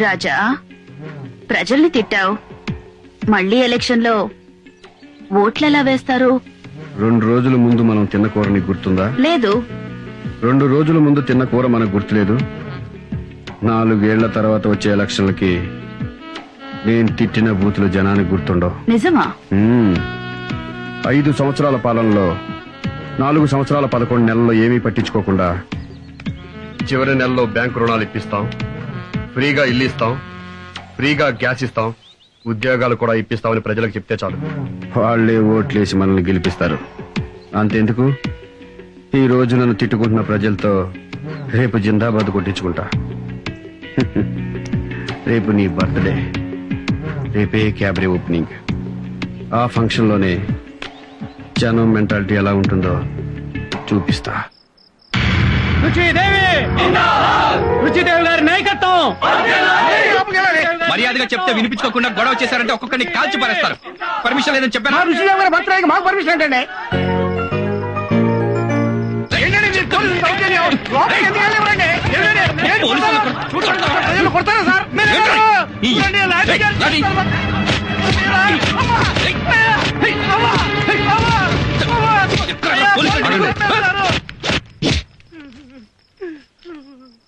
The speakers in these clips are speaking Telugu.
రాజా, ప్రజల్ని తిట్టావు, మళ్ళీ ఎలక్షన్ లో ఓట్లెలా వేస్తారు? 2 రోజుల ముందు మనం తిన్న కూర నీకు గుర్తుందా? లేదు. 2 రోజుల ముందు తిన్న కూర మనకు గుర్తులేదు. 4 ఏళ్ల తర్వాత వచ్చే ఎలక్షన్లకి నేను తిట్టిన బూతులు జనానికి గుర్తుండవు. నిజమా? 5 సంవత్సరాల పాలనలో 4 సంవత్సరాల 11 నెలల్లో ఏమీ పట్టించుకోకుండా చివరి నెలలో బ్యాంకు రుణాలు ఇప్పిస్తాం, ఫ్రీగా ఇల్లు ఇస్తాం, ఫ్రీగా గ్యాస్ ఇస్తాం, ఉద్యోగాలు కూడా ఇప్పిస్తామని ప్రజలకు చెప్తే చాలు, వాళ్లే ఓట్లేసి మనల్ని గెలిపిస్తారు. అంతెందుకు, ఈ రోజు నన్ను తిట్టుకుంటున్న ప్రజలతో రేపు జిందాబాద్ కొట్టించుకుంటా. రేపు నీ బర్త్డే, రేపే క్యాబరే ఓపెనింగ్. ఆ ఫంక్షన్ లోనే జనం మెంటాలిటీ ఎలా ఉంటుందో చూపిస్తా. రుచిదేవి గారి నాయకత్వం. మర్యాదగా చెప్తే వినిపించుకోకుండా గొడవ చేశారంటే ఒక్కొక్కరిని కాల్చి పారేస్తారు. పర్మిషన్ లేదని చెప్పాను. రుచిదేవి గారి బర్త్డేకి మాకు పర్మిషన్ ఏంటండి? కొడతారా సార్?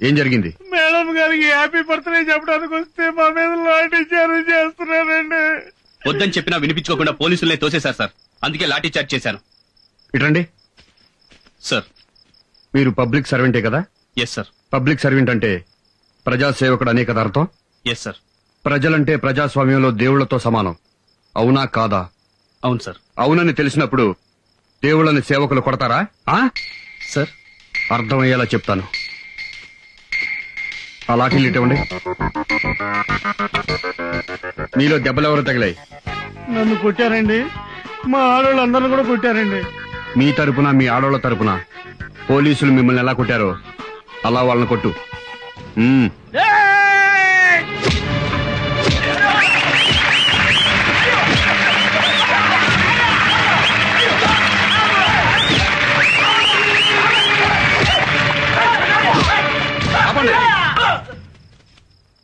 ఏం జరిగింది? మేడం గారికి హ్యాపీ బర్త్డే చెప్పడానికి వస్తే మా మీద లాఠీ చార్జ్ చేస్తున్నారండి. వద్దని చెప్పినా వినిపించుకోకుండా పోలీసులనే తోసేశారు సార్. అందుకే లాఠీ చార్జ్ చేశాను. ఇటండి సార్. మీరు పబ్లిక్ సర్వెంటే కదా? Yes sir. పబ్లిక్ సర్వెంట్ అంటే ప్రజాసేవకుడు అనే కదా అర్థం? Yes sir. ప్రజలంటే ప్రజాస్వామ్యంలో దేవుళ్లతో సమానం. అవునా కాదా? అవును సార్. అవునని తెలిసినప్పుడు దేవుళ్ళని సేవకులు కొడతారా? సార్ అర్థమయ్యేలా చెప్తాను. ఆ లాఠీలు ఇవ్వండి. మీలో దెబ్బలెవరు తగిలాయి? నన్ను కొట్టారండి, మా ఆడవాళ్ళందరూ కూడా కొట్టారండి. మీ తరపున మీ ఆడవాళ్ళ తరపున పోలీసులు మిమ్మల్ని ఎలా కొట్టారో అలా వాళ్ళని కొట్టు.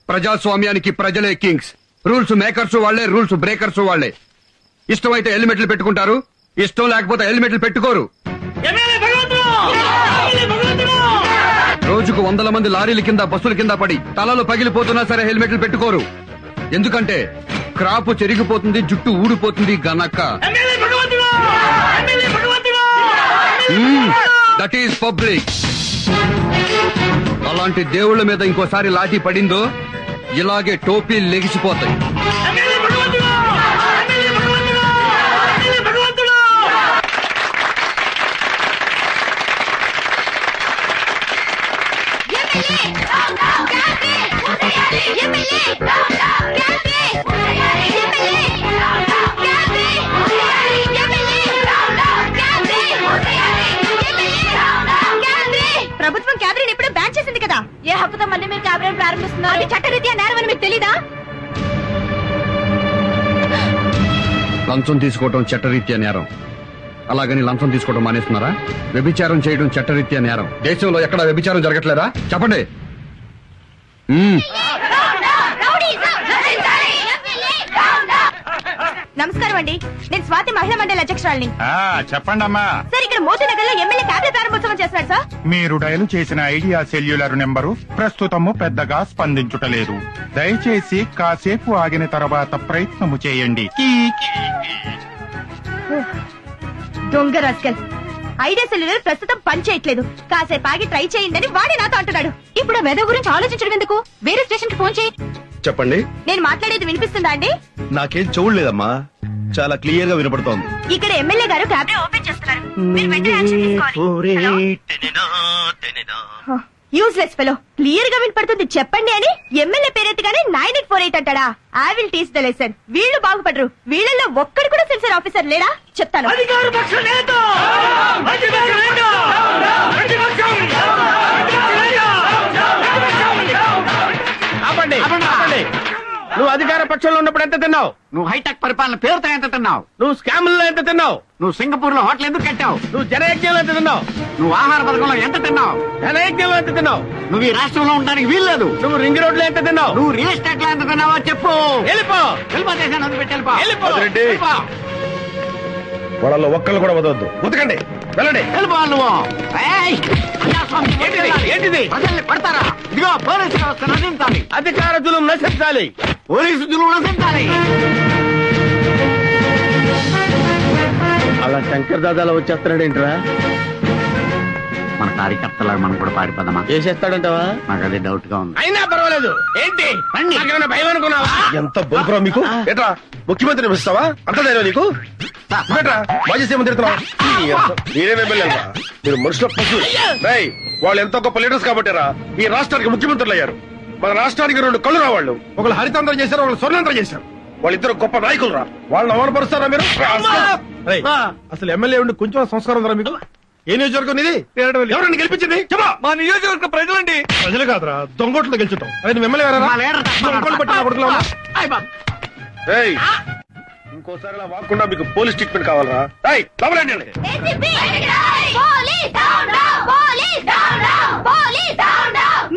ప్రజాస్వామ్యానికి ప్రజలే కింగ్స్. రూల్స్ మేకర్స్ వాళ్లే, రూల్స్ బ్రేకర్స్ వాళ్లే. ఇష్టమైతే హెల్మెట్లు పెట్టుకుంటారు, ఇష్టం లేకపోతే హెల్మెట్లు పెట్టుకోరు. రోజుకు 100 మంది లారీల కింద బస్సుల కింద పడి తలలు పగిలిపోతున్నా సరే హెల్మెట్లు పెట్టుకోరు. ఎందుకంటే క్రాపు చెరిగిపోతుంది, జుట్టు ఊడిపోతుంది గనక. That is public. అలాంటి దేవుళ్ల మీద ఇంకోసారి లాఠీ పడిందో ఇలాగే టోపీలు లెగిసిపోతాయి. ప్రభుత్వం క్యాబినెట్ ఎప్పుడో బ్యాన్ చేసింది కదా. ఏ హక్కుతో మళ్ళీ మీరు క్యాబినెట్ ప్రారంభిస్తున్నారు? అది చట్టరీత్యా నేరం అని మీకు తెలీదా? లంచం తీసుకోవడం చట్టరీత్యా నేరం. అలాగని లంచం తీసుకోవడం మానేస్తున్నారా? వ్యభిచారం చేయడం చట్టరీత్యా నేరం. దేశంలో ఎక్కడ వ్యభిచారం జరగట్లేదా? చెప్పండి. నమస్కారం అండి, నేను స్వాతి మహిళా మండలి అధ్యక్షురాలిని. చెప్పండి అమ్మా. సార్, ఇక్కడ మోతీనగర్ లో ఎమ్మెల్యే క్యాబినెట్ ప్రారంభోత్సవం చేస్తున్నారు సార్. మీరు డయల్ చేసిన ఐడియా సెల్యులర్ నెంబరు ప్రస్తుతము పెద్దగా స్పందించుటలేదు. దయచేసి కాసేపు ఆగిన తర్వాత ప్రయత్నము చేయండి. దొంగ రాస్కల్, ఐడియా సెల్యులర్ ప్రస్తుతం పని చేయట్లేదు. కాసేపు ఆగి ట్రై చేయండి అని వాడే నాతో అంటున్నాడు. ఇప్పుడు ఆ వెద గురించి ఆలోచించడం ఎందుకు? వేరే స్టేషన్ కి ఫోన్ చేయి. చెప్పండి. నేను మాట్లాడేది వినిపిస్తుందా అండి? నాకేం చూడలేదమ్మా, చాలా క్లియర్ గా వినపడుతోంది. ఇక్కడ ఎమ్మెల్యే గారు క్యాబినెట్ ఓపెన్ చేస్తున్నారు. మీరు వెంటనే యాక్షన్ తీసుకోవాలి. యూజ్లెస్ ఫెలో, క్లియర్ గా వినపడుతుంది చెప్పండి అని ఎమ్మెల్యే పేరెత్తగానే 9848 అంటాడా? I will teach the lesson. వీళ్ళు బాగుపడరు. వీళ్ళల్లో ఒక్కడు కూడా సెన్సర్ ఆఫీసర్ లేడా? చెప్తాను. నువ్వు అధికార పక్షంలో ఉన్నప్పుడు ఎంత తిన్నావు? నువ్వు హైటెక్ పరిపాలన పేరుతో ఎంత తిన్నావు? నువ్వు స్కాముల్లో ఎంత తిన్నావు? నువ్వు సింగపూర్ లో హోటల్ ఎందుకు కట్టావు? నువ్వు జనయజ్ఞంలో ఎంత తిన్నావు? నువ్వు ఆహార పథకంలో ఎంత తిన్నావు? జనయజ్ఞంలో ఎంత తిన్నావు? నువ్వు ఈ రాష్ట్రంలో ఉండడానికి వీల్లేదు. నువ్వు రింగ్ రోడ్ లో ఎంత తిన్నావు? నువ్వు రియల్ ఎస్టేట్ లో ఎంత తిన్నావో చెప్పు. వెళ్ళిపో. వెళ్ళిపోతేసాను వదిలిపెట్టి వెళ్ళిపో. వెళ్ళిపో. వెళ్ళిపో. వాళ్ళలో ఒక్కళ్ళు కూడా వదవద్దు. ఉతకండి, వెళ్ళండి. వెళ్ళిపోవాలి నువ్వు. ఏయ్! ప్రజాస్వామ్యం ఏంటిది? ఏంటిది? ప్రజల్ని పడతారా? ఇదిగో పోలీసు వ్యవస్థ నశించాలి. అధికార జులుం నశించాలి. పోలీసు జులుం నశించాలి. అలా శంకర్ దాదాలో వచ్చేస్తున్నాడు ఏంట్రా? మన కార్యకర్తలా మనం కూడా పారిపోదామా? చేసేస్తాడంటావా? నాకు అదే డౌట్ గా ఉంది. అయినా పర్వాలేదు. ఏంటి రండి. నాకేమైనా భయం అనుకున్నావా? ఎంత బొలుపురా మీకు? ఏట్రా ముఖ్యమంత్రిని మిస్తావా? అంత ధైర్యం నీకు? నువ్వేట్రా మాజీ సీఎం తిరుగుతున్నావా? మీరేం ఎమ్మెల్యేరా? మీరు మనుషుల పశువు. రేయ్, వాళ్ళు ఎంతో గొప్ప లీడర్స్ కాబట్టిరా ఈ రాష్ట్రానికి ముఖ్యమంత్రులు అయ్యారు. మన రాష్ట్రానికి 2 కళ్ళు రా వాళ్ళు. ఒకళ్ళు హరితాంధ్రం చేశారు, ఒకళ్ళు స్వర్ణాంధ్రం చేశారు. వాళ్ళిద్దరు గొప్ప నాయకులు రా. వాళ్ళని అవమానపరుస్తారా మీరు? అసలు ఎమ్మెల్యే ఉండి కొంచెం సంస్కారం ఉందా మీకు? ఏ నియోజకవర్గం ఇది? ఎవరండి గెలిపించింది? చెప్పా. మా నియోజకవర్గ ప్రజలండి. ప్రజలు కాదురా, దొంగోట్లు గెలుచుంటాం. అదే నువ్వు ఎమ్మెల్యే మా లీడర్ తప్ప అయ్ బాబ్. ఇంకోసారి ఇలా వాకుండా మీకు పోలీస్ ట్రీట్మెంట్ కావాలరా? లోపలండి.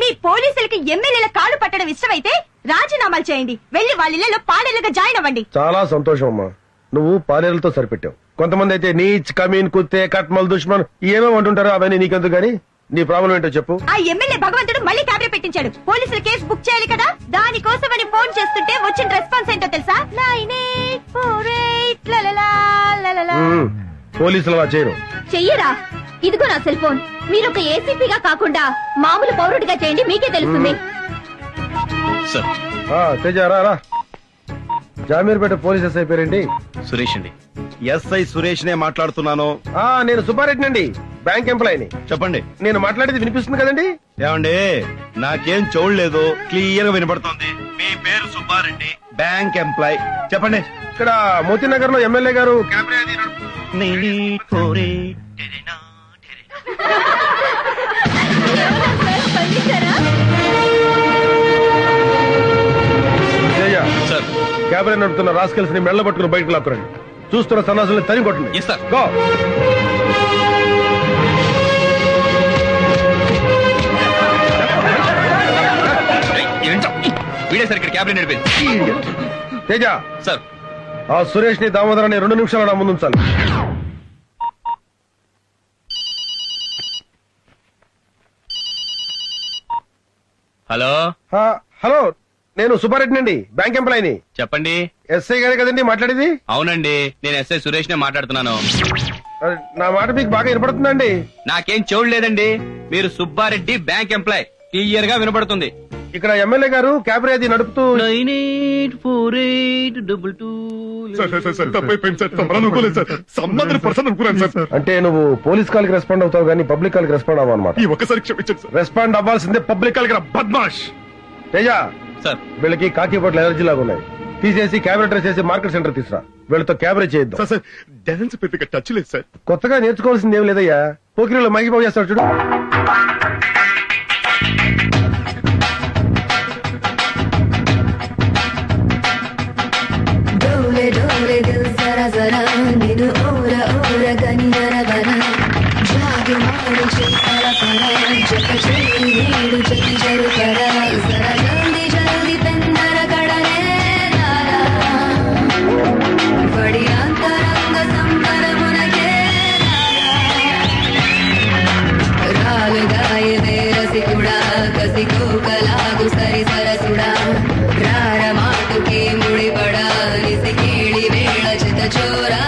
మీ పోలీసులకి ఎమ్మెల్యేల కాళ్ళు పట్టడం ఇష్టమైతే రాజీనామాలు చేయండి. వెళ్లి వాళ్ళ ఇళ్లలో పాడేలుగా జాయిన్ అవ్వండి. చాలా సంతోషం అమ్మా, నువ్వు పాలేరులతో సరిపెట్టావు. కొంతమంది అయితే నీచ్, కమీన్, కుత్తే, కట్మల్, దుష్మన్ ఏమేమి అంటుంటారో అవన్నీ నీకెందుకు గానీ నీ ప్రాబ్లం ఏంటో చెప్పు. ఆ ఎమ్మెల్యే భగవంతుడు మళ్ళీ క్యాబినెట్ పెట్టించాడు. పోలీసులు కేసు బుక్ చేయాలి కదా, దానికోసమని ఫోన్ చేస్తుంటే వచ్చిన రెస్పాన్స్ ఏంటో తెలుసా? 9848 లలలా లలలా. పోలీసులు అలా చేయరు. చెయ్యరా? ఇదిగో నా సెల్ ఫోన్. మీరు ఒక ఏసీపీగా కాకుండా మామూలు పౌరుడిగా చేయండి, మీకే తెలుస్తుంది. సార్ తేజ రా రా. జామీర్పేట పోలీస్ ఎస్ఐ పేరేంటి? సురేష్ అండి. ఎస్ఐ సురేష్ నే మాట్లాడుతున్నాను. నేను సుబ్బారెడ్డి అండి, బ్యాంక్ ఎంప్లాయీని. చెప్పండి. నేను మాట్లాడేది వినిపిస్తుంది కదండి? ఏమండి, నాకేం చూడలేదు, క్లియర్ గా వినపడుతోంది. మీ పేరు సుబ్బారెడ్డి, బ్యాంక్ ఎంప్లాయ్. చెప్పండి. ఇక్కడ మోతీనగర్ లో ఎమ్మెల్యే గారు సార్ క్యాబినెట్ నడుపుతున్న రాస్కెల్స్ ని మెళ్ళ పట్టుకుని బయటకు లాక్కురండి. చూస్తున్న సన్నాసుల్ని తరిగి కొట్టండి. Yes sir. గో. వీడే సార్ ఇక్కడ క్యాబినెట్ నడిపేది. తేజ సార్ ఆ సురేష్ ని దామోదరాన్ని 2 నిమిషాలు నా ముందు ఉంచాలి. హలో హలో, నేను సుబ్బారెడ్డి అండి, బ్యాంక్ ఎంప్లాయీని. చెప్పండి. ఎస్ఐ గారే కదండి మాట్లాడేది? అవునండి, నేను ఎస్ఐ సురేష్ నే మాట్లాడుతున్నాను. నా మాట మీకు బాగా వినపడుతుందండి? నాకేం చెవుడు లేదండి. మీరు సుబ్బారెడ్డి బ్యాంక్ ఎంప్లాయ్, క్లియర్ గా వినపడుతుంది. ఇక్కడ ఎమ్మెల్యే గారు క్యాబినెట్ అది నడుపుతూ 984822. అంటే నువ్వు పోలీస్ కాల్ కి రెస్పాండ్ అవుతావు కానీ పబ్లిక్ కాల్ కి రెస్పాండ్ అవ్వ అనమాట. ఒకసారి క్షమించండి సార్. రెస్పాండ్ అవ్వాల్సిందే పబ్లిక్ కాల్ కి. బద్మాష్. తేజ, సార్ వీళ్ళకి కాకి బొట్లు ఎలర్జీ లాగా ఉన్నాయి. తీసేసి క్యాబినెట్ చేసి మార్కెట్ సెంటర్ తీసురా. వీళ్ళతో క్యాబినెట్ చేయొద్దు. సార్ డాన్స్ పెద్దగా టచ్ లేదు సార్. కొత్తగా నేర్చుకోవాల్సింది ఏం లేదయ్యా. పోకిరీలో మైకి చేస్తాడు చూడు. डोले डोले दिल जरा जरा निनु ओरा ओरा गनी जरा बना जागे मारू चेतरा परा जप चली नीडु चली जरू करा जरा जल्दी जल्दी पेन्नर कड़ने नारा बड़ी अंतरंग संबर मुनके राग गाय दे रसिकुड़ा कसिको कलागु सरी सरसुड़ा रार माटु के मुड़ी पड़ा కేళి వేళ చిత చోరా.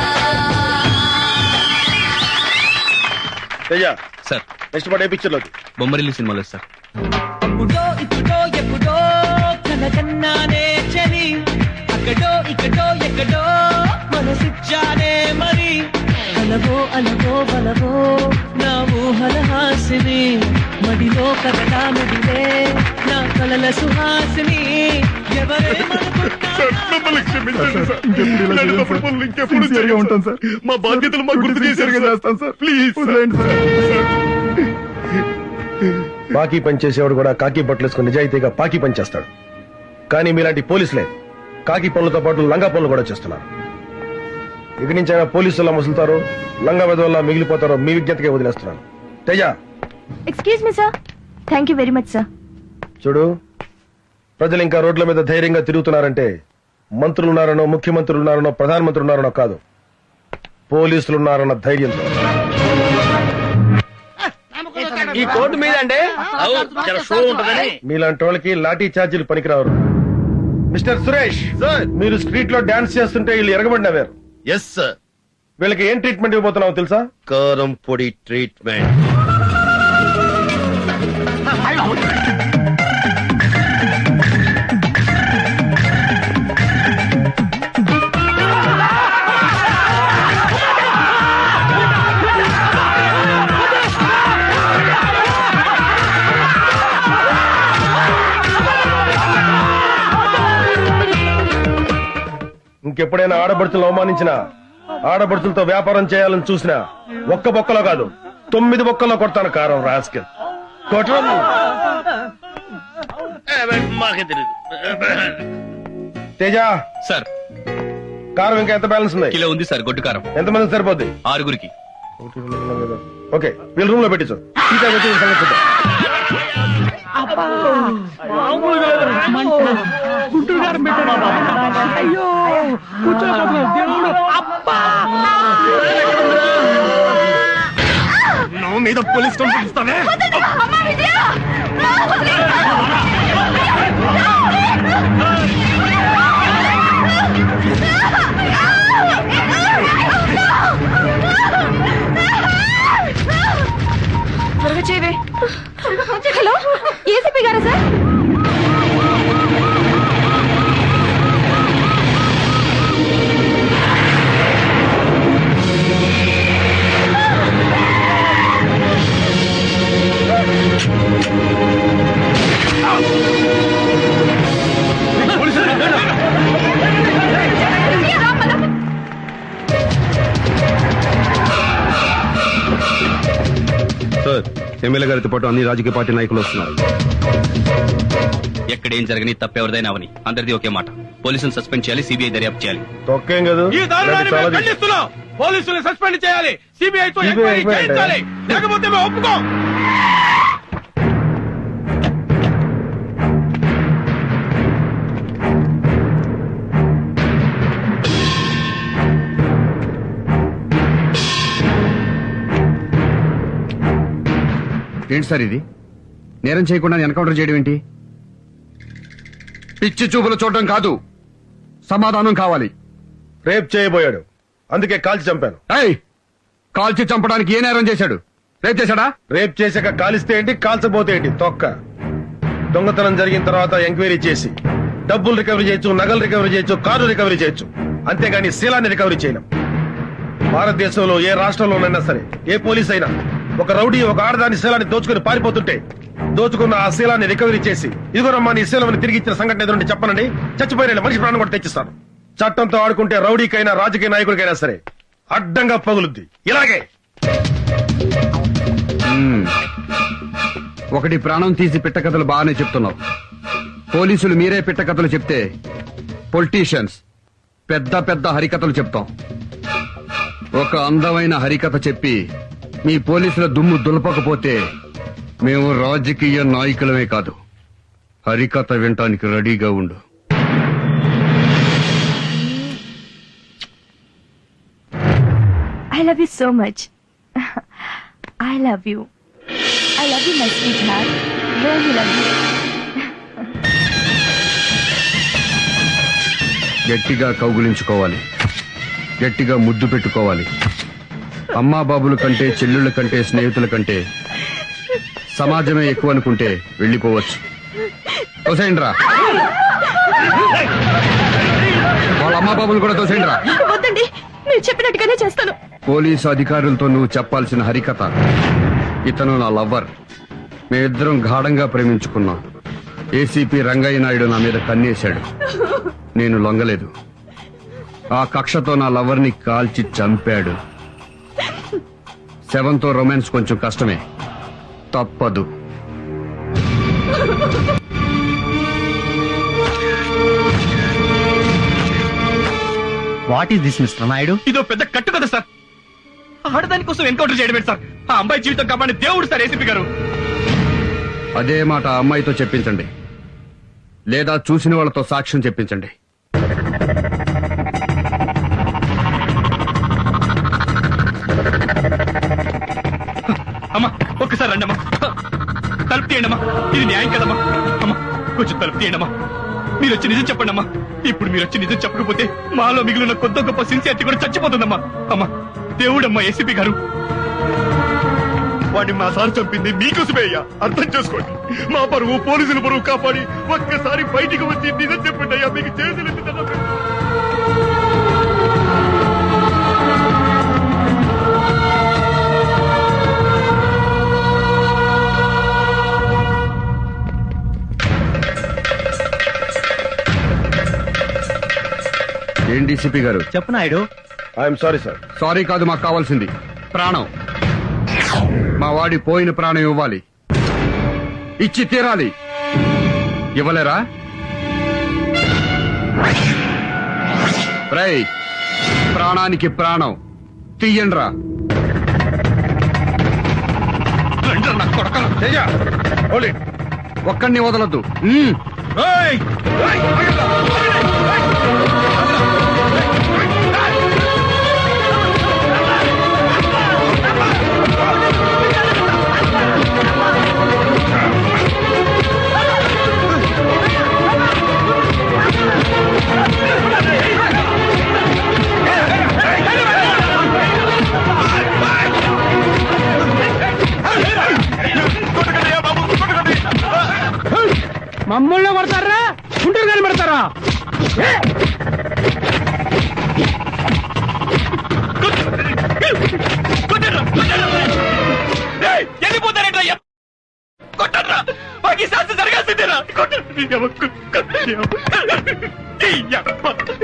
తేజ, సార్ నెక్స్ట్ పాట ఏ పిక్చర్ లోకి? బొమ్మరిల్లు సినిమాలో సార్. అప్పుడో ఇప్పుడో ఎప్పుడో కనకన్నానే చలి అక్కడో ఇక్కడో ఎక్కడో మనసిచ్చానే మరి అలవో అలవో బలవో నా ఊహల హాసిని మడిలో కదలా మెదిలే నా కలల సుహాసిని ఇంకెప్పుడు ఉంటాను సార్. మా బాధ్యతలు మాకు గుర్తు చేశారు కదా. సార్ ప్లీజ్ బాకీ పనిచేసేవాడు కూడా కాకి బట్టలు వేసుకుని నిజాయితీగా పాకి పనిచేస్తాడు. కానీ మీలాంటి పోలీసులే కాకి పనులతో పాటు లంగా పనులు కూడా చేస్తున్నారు. ఇక నుంచి అయినా పోలీసులా ముసులుతారో లంగా వెదవల్లా మిగిలిపోతారో మీ విజ్ఞతకే వదిలేస్తున్నాను. Teja, excuse me sir. Thank you very much sir. చూడు, ప్రజలు ఇంకా రోడ్ల మీద ధైర్యంగా తిరుగుతున్నారంటే మంత్రులున్నారనో, ముఖ్యమంత్రులున్నారనో, ప్రధానమంత్రి ఉన్నారనో కాదు, పోలీసులున్నారన్న ధైర్యంతో. ఈ కోర్టు మీద అండి చాలా షో ఉంటదని. మీలాంటి వాళ్ళకి లాఠీ ఛార్జీలు పనికిరారు. మిస్టర్ సురేష్, మీరు స్ట్రీట్ లో డాన్స్ చేస్తుంటే వీళ్ళు ఎరగబడినవారు. Yes sir. వీళ్ళకి ఏం ట్రీట్మెంట్ ఇవ్వబోతున్నావు తెలుసా? కారం పొడి ట్రీట్మెంట్. ఇంకెప్పుడైనా ఆడబడుచులను అవమానించినా, ఆడబడుచులతో వ్యాపారం చేయాలని చూసినా ఒక్క బొక్కలో కాదు 9 బొక్కల్లో కొడతాను కారం. రాస్కెల్ కొట్టడం. మాకే తెలియదు. తేజ, సార్ కారం ఇంకా ఎంత బ్యాలెన్స్ ఉంది? కిలో ఉంది సార్. గొడ్డు కారం ఎంతమంది సరిపోద్ది? 6గురికి. ఓకే, వీళ్ళ రూమ్ లో పెట్టించు. సీతా పెట్టి వీళ్ళ సంగతి చూద్దాం. మీద పోలీస్ స్టేషన్ ఇస్తానే. త్వరగా చేయవే. హలో, ఏసీపీ గారా సార్? సార్, ఎమ్మెల్యే గారితో పాటు అన్ని రాజకీయ పార్టీ నాయకులు వస్తున్నారు. ఎక్కడేం జరగని తప్పెవరిదైనా అవని అందరిది ఒకే మాట. పోలీసులు సస్పెండ్ చేయాలి, సిబిఐ దర్యాప్తు చేయాలి. తొక్కేం కాదు. ఈ దారుణాన్ని మేము ఖండిస్తున్నాం. పోలీసులు సస్పెండ్ చేయాలి, సిబిఐతో ఎంక్వైరీ చేయించాలి, లేకపోతే మేము ఒప్పుకోం. ఏంటి సార్ ఇది? నేరం చేయకుండా ఎన్కౌంటర్ చేయడం ఏంటి? పిచ్చి చూపులు చూడడం కాదు, సమాధానం కావాలి. రేప్ చేయబోయాడు, అందుకే కాల్చి చంపాను. ఏయ్, కాల్చి చంపడానికి ఏ నేరం చేశాడు? రేప్ చేశాడా? రేప్ చేశాక కాలిస్తే ఏంటి, కాల్చబోతే ఏంటి? తొక్క. దొంగతనం జరిగిన తర్వాత ఎంక్వైరీ చేసి డబ్బులు రికవరీ చేయొచ్చు, నగలు రికవరీ చేయొచ్చు, కారు రికవరీ చేయొచ్చు, అంతేగాని శీలాన్ని రికవరీ చేయలేం. భారతదేశంలో ఏ రాష్ట్రంలోనైనా సరే ఏ పోలీస్ అయినా ఒక రౌడీ ఒక ఆడదాని శీలాన్ని దోచుకుని పారిపోతుంటే దోచుకున్న ఆ శీలాన్ని రికవరీ చేసి ఇదిగోనమ్మా నీ శీలం తిరిగి ఇచ్చిన సంఘటన ఎదురుండి చెప్పనండి, చచ్చిపోయిన మనిషి ప్రాణం కూడా తెచ్చిస్తాను. చట్టంతో ఆడుకుంటే రౌడీకైనా రాజకీయ నాయకుడికైనా సరే అడ్డంగా పగులుద్ది. ఇలాగే ఒకటి ప్రాణం తీసి పిట్టకథలు బాగానే చెప్తున్నావు. పోలీసులు మీరే పిట్టకథలు చెప్తే పొలిటీషియన్స్ పెద్ద పెద్ద హరికథలు చెప్తాం. ఒక అందమైన హరికథ చెప్పి మీ పోలీసుల దుమ్ము దులపకపోతే మేము రాజకీయ నాయకులమే కాదు, హరికథ వినటానికి రెడీగా ఉండు. I love you so much. I love you. I love you, my sweetheart. Really love you. గట్టిగా కౌగులించుకోవాలి, గట్టిగా ముద్దు పెట్టుకోవాలి. అమ్మా బాబుల కంటే, చెల్లుళ్ళ కంటే, స్నేహితుల కంటే సమాజమే ఎక్కువ అనుకుంటే వెళ్ళిపోవచ్చు. తోసేయండిరా, వాళ్ళ అమ్మా బాబులు కూడా తోసేయండిరా. వద్దండి, మీరు చెప్పినట్టుగానే చేస్తాను. పోలీసు అధికారులతో నువ్వు చెప్పాల్సిన హరికథ, ఇతను నా లవ్వర్, మేమిద్దరం గాఢంగా ప్రేమించుకున్నాం. ఏసీపీ రంగయ్య నాయుడు నా మీద కన్నేశాడు, నేను లొంగలేదు. ఆ కక్షతో నా లవర్ని కాల్చి చంపాడు. శవంతో రొమాన్స్ కొంచెం కష్టమే, తప్పదు. What is this mister Naidu? ఇదో పెద్ద కట్టు కదా సార్. ఆడదాని కోసం ఎన్కౌంటర్ చేయడమే సార్. ఆ అమ్మాయి జీవితం కాపాడిన దేవుడు సార్ ఏసీపీ గారు. అదే మాట ఆ అమ్మాయితో చెప్పించండి, లేదా చూసిన వాళ్ళతో సాక్ష్యం చెప్పించండి. అమ్మా ఒక్కసారి రండి అమ్మా, తలుపు తీయండి అమ్మా. ఇది న్యాయం కదమ్మా. అమ్మా కొంచెం తలుపు తీయండి అమ్మా. మీరు వచ్చి నిజం చెప్పండి అమ్మా. ఇప్పుడు మీరు వచ్చి నిజం చెప్పకపోతే మాలో మిగిలిన కొత్త గొప్ప సిన్సియారిటీ కూడా చచ్చిపోతుందమ్మా. అమ్మా దేవుడమ్మా ఏసీపీ గారు. వాడిని మా సార్ చంపింది మీకోసమే అయ్యా, అర్థం చేసుకోండి. మా పరువు పోలీసుల పరువు కాపాడి ఒక్కసారి బయటికి వచ్చి నిజం చెప్పండి అయ్యా, మీకు చేతులు ఎత్తి దండం పెడతాను. ఏం డీసీపీ గారు? చెప్పు Naidu. I'm sorry sir. Sorry కాదు, మాకు కావాల్సింది ప్రాణం. మా వాడి పోయిన ప్రాణం ఇవ్వాలి, ఇచ్చి తీరాలి. ఇవ్వలేరా? రేయ్, ప్రాణానికి ప్రాణం తీయండ్రా. రండి నా కొడకలు. Teja, hold it. ఒక్కడిని వదలొద్దు. ఏయ్! మమ్మల్ని పడతారా, గుంటూరు గాని పడతారా? వెళ్ళిపోతారేంటయ్యా? కొట్టరా, మాకు ఈ శాస్త్రం జరగాల్సిందేనా?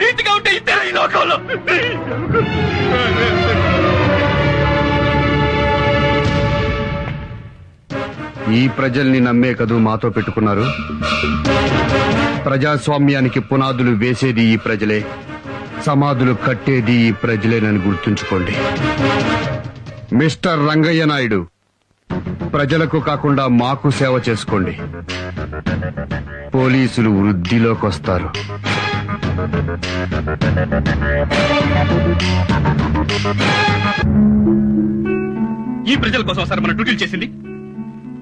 ఇంటిగా ఉంటే ఇద్దరు ఈ లోకంలో. ఈ ప్రజల్ని నమ్మే కదూ మాతో పెట్టుకున్నారు. ప్రజాస్వామ్యానికి పునాదులు వేసేది ఈ ప్రజలే, సమాధులు కట్టేది ఈ ప్రజలేనని గుర్తుంచుకోండి. మిస్టర్ రంగయ్య నాయుడు, ప్రజలకు కాకుండా మాకు సేవ చేసుకోండి. పోలీసులు వృద్ధిలోకొస్తారు. ఈ ప్రజల కోసం సార్ మన డ్యూటీలు చేసింది.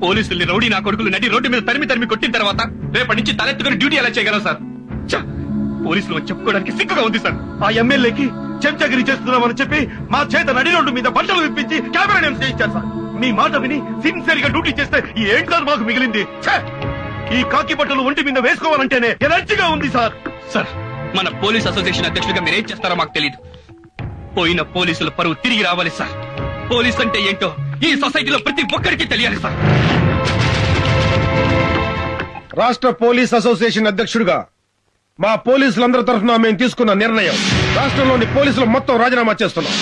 పోలీసుల్ని రౌడీ నా కొడుకులు నడి రోడ్డు మీద తరిమి కొట్టిన తర్వాత రేపటి నుంచి తలెత్తుకుని డ్యూటీ ఎలా చేయగలం సార్? పోలీసులు చెప్పుకోవడానికి సిగ్గుగా ఉంది సార్. ఆ ఎమ్మెల్యేకి చెంచగిరి చేస్తున్నామని చెప్పి మా చేత నడి రోడ్డు మీద బట్టలు విప్పించి కెమెరా నేమ్స్ చేయించారు సార్. మీ మాట విని సిన్సియర్ గా డ్యూటీ చేస్తే ఏంటి సార్ మాకు మిగిలింది? ఛే! ఈ కాకి బట్టలు ఒంటి మీద వేసుకోవాలంటేనే ఎలర్జీగా ఉంది సార్. సార్, మన పోలీస్ అసోసియేషన్ అధ్యక్షుడిగా మీరేం చేస్తారో మాకు తెలియదు. పోయిన పోలీసుల పరువు తిరిగి రావాలి సార్. పోలీస్ అంటే ఏంటో ఈ సొసైటీలో ప్రతి ఒక్కరికి తెలియాలి సార్. రాష్ట్ర పోలీస్ అసోసియేషన్ అధ్యక్షుడిగా మా పోలీసులందరి తరఫున మేము తీసుకున్న నిర్ణయం, రాష్ట్రంలోని పోలీసులు మొత్తం రాజీనామా చేస్తున్నాం.